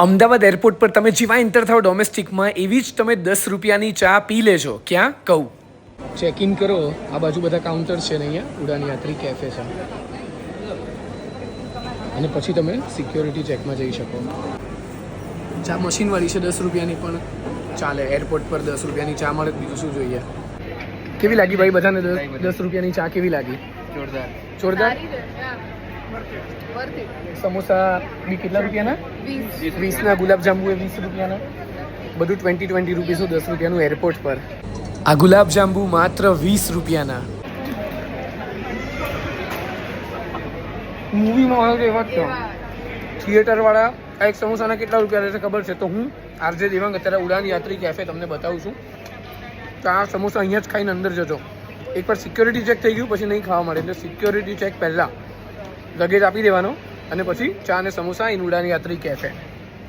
Ahmedabad airport પર તમે જેવા એન્ટર થાઓ ડોમેસ્ટિકમાં એવી જ તમે 10 રૂપિયાની ચા પી લેજો. ક્યાં કહું? ચેક ઇન કરો. આ બાજુ બધા કાઉન્ટર છે ને અહીંયા ઉડાન યાત્રી કેફે છે અને પછી તમે સિક્યોરિટી ચેકમાં જઈ શકો. ચા મશીનવાળી છે 10 રૂપિયાની પણ ચાલે. એરપોર્ટ પર 10 રૂપિયાની ચા મળે બીજું શું જોઈએ. કેવી લાગી ભાઈ બધાને 10 રૂપિયાની ચા કેવી લાગી? જોરદાર. જોરદાર. સમોસા બી કેટલા રૂપિયાના? 20ના. ગુલાબજાંબુ એ 20 રૂપિયાના. બધું 20 રૂપીસનું 10 રૂપિયાનું એરપોર્ટ પર. આ ગુલાબજાંબુ માત્ર 20 રૂપિયાના. મૂવીમાં હોય તો એવા જ તો થિયેટરવાળા આ એક સમોસાના કેટલા રૂપિયા રહેશે ખબર છે? તો હું આરજે દેવાંગ અત્યારે ઉડાન યાત્રી કેફે તમને બતાવું છું. તો આ સમોસા અહીંયા જ ખાઈને અંદર જજો. એકવાર સિક્યોરિટી ચેક થઈ ગયું પછી નહીં ખાવા મળે. એટલે સિક્યોરિટી ચેક પહેલાં લગેજ આપી દેવાનો અને પછી ચા અને સમોસા ઇન ઉડાન યાત્રી કેફે.